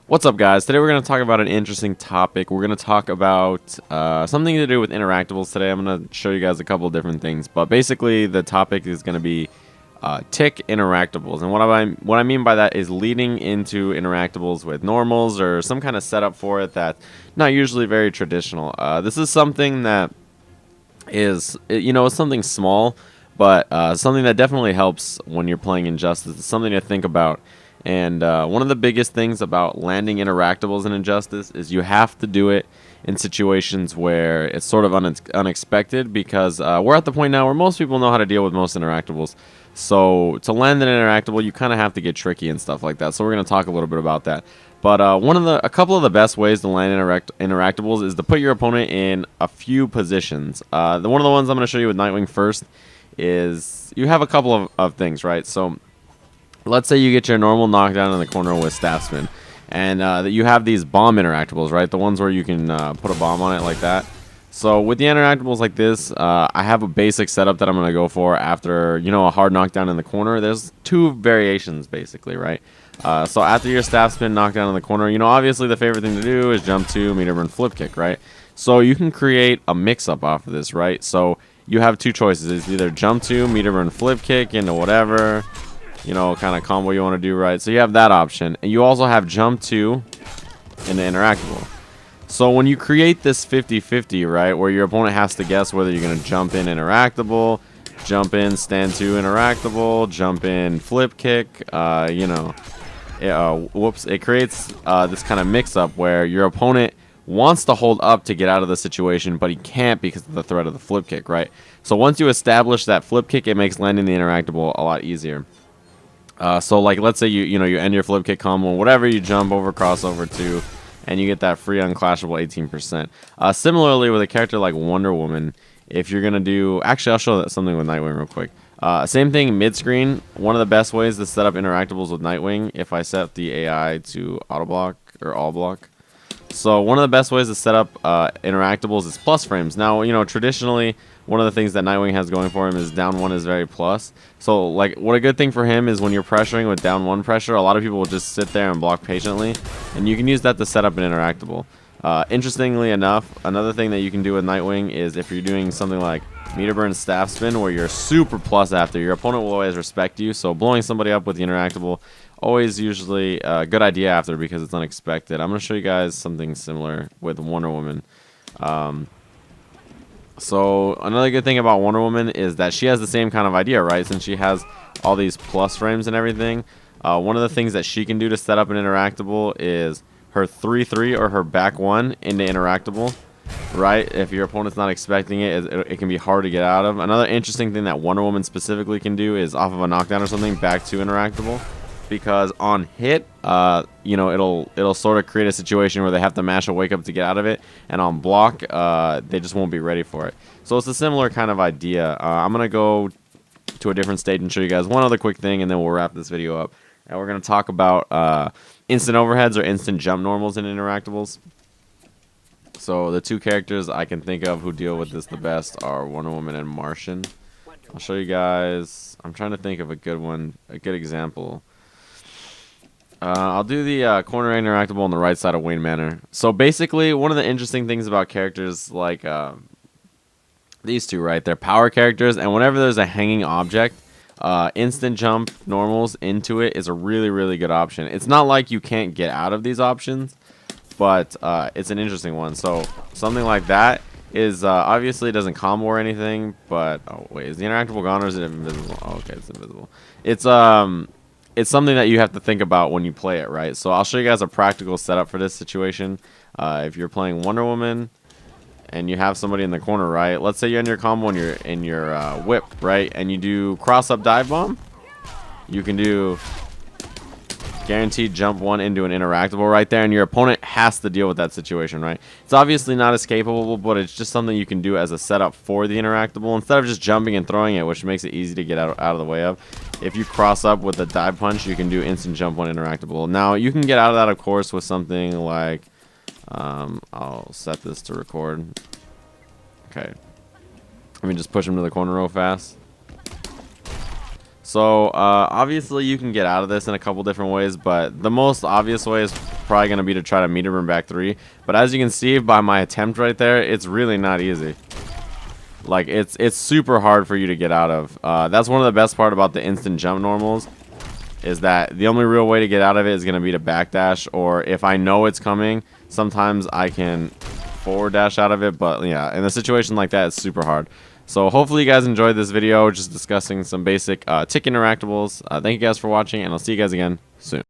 What's up, guys? Today we're going to talk about an interesting topic. We're going to talk about something to do with interactables today. I'm going to show you guys a couple different things, but basically the topic is going to be tick interactables. And what I mean by that is leading into interactables with normals or some kind of setup for it that's not usually very traditional. This is something that is, it's something small, but something that definitely helps when you're playing Injustice. It's something to think about. And one of the biggest things about landing interactables in Injustice is you have to do it in situations where it's sort of unexpected, because we're at the point now where most people know how to deal with most interactables. So to land an interactable, you kind of have to get tricky and stuff like that. So we're going to talk a little bit about that. But a couple of the best ways to land interactables is to put your opponent in a few positions. One of the ones I'm going to show you with Nightwing first is you have a couple of things, right? So let's say you get your normal knockdown in the corner with staff spin, and you have these bomb interactables, right? The ones where you can put a bomb on it like that. So with the interactables like this, I have a basic setup that I'm going to go for after, a hard knockdown in the corner. There's two variations, basically, right? So after your staff spin knockdown in the corner, obviously the favorite thing to do is jump 2, meter burn, flip kick, right? So you can create a mix-up off of this, right? So you have two choices. It's either jump 2, meter burn, flip kick into whatever, kind of combo you want to do, right? So you have that option. And you also have jump 2 in the interactable. So when you create this 50-50, right, where your opponent has to guess whether you're going to jump in interactable, jump in stand 2 interactable, jump in flip kick, it creates this kind of mix-up where your opponent wants to hold up to get out of the situation, but he can't because of the threat of the flip kick, right? So once you establish that flip kick, it makes landing the interactable a lot easier. So like, let's say you end your flip kick combo, whatever, you jump over, crossover 2, and you get that free unclashable 18%. Similarly, with a character like Wonder Woman, if you're gonna do, actually, I'll show something with Nightwing real quick. Same thing mid screen. One of the best ways to set up interactables with Nightwing, if I set the AI to auto block or all block. So one of the best ways to set up interactables is plus frames. Now, traditionally, one of the things that Nightwing has going for him is down 1 is very plus. So, like, what a good thing for him is when you're pressuring with down 1 pressure, a lot of people will just sit there and block patiently, and you can use that to set up an interactable. Interestingly enough, another thing that you can do with Nightwing is if you're doing something like meter burn staff spin, where you're super plus after, your opponent will always respect you. So blowing somebody up with the interactable, always usually a good idea after, because it's unexpected. I'm going to show you guys something similar with Wonder Woman. So another good thing about Wonder Woman is that she has the same kind of idea, right? Since she has all these plus frames and everything, one of the things that she can do to set up an interactable is her 3-3 or her back 1 into interactable, right? If your opponent's not expecting it, it can be hard to get out of. Another interesting thing that Wonder Woman specifically can do is off of a knockdown or something, back to interactable. Because on hit, it'll sort of create a situation where they have to mash a wake up to get out of it, and on block, they just won't be ready for it. So it's a similar kind of idea. I'm gonna go to a different stage and show you guys one other quick thing, and then we'll wrap this video up. And we're gonna talk about instant overheads or instant jump normals in interactables. So the two characters I can think of who deal with this the best are Wonder Woman and Martian. I'll show you guys. I'm trying to think of a good one, a good example. I'll do the corner interactable on the right side of Wayne Manor. So basically, one of the interesting things about characters like these two, right? They're power characters, and whenever there's a hanging object, instant jump normals into it is a really, really good option. It's not like you can't get out of these options, but it's an interesting one. So something like that is obviously it doesn't combo or anything, but oh wait, is the interactable gone or is it invisible? Oh, okay, it's invisible. It's something that you have to think about when you play it, right? So I'll show you guys a practical setup for this situation. If you're playing Wonder Woman and you have somebody in the corner, right? Let's say you're in your combo and in your whip, right? And you do cross up dive bomb. You can do guaranteed jump 1 into an interactable right there, and your opponent has to deal with that situation, right? It's obviously not escapable, but it's just something you can do as a setup for the interactable instead of just jumping and throwing it, which makes it easy to get out of the way of. If you cross up with a dive punch, you can do instant jump 1 interactable. Now you can get out of that, of course, with something like I'll set this to record. Okay, let me just push him to the corner real fast. So obviously you can get out of this in a couple different ways, but the most obvious way is probably going to be to try to meter burn back 3. But as you can see by my attempt right there, it's really not easy. Like, it's super hard for you to get out of. That's one of the best part about the instant jump normals, is that the only real way to get out of it is going to be to backdash, or if I know it's coming, sometimes I can forward dash out of it. But yeah, in a situation like that, it's super hard. So hopefully you guys enjoyed this video, just discussing some basic tick interactables. Thank you guys for watching, and I'll see you guys again soon.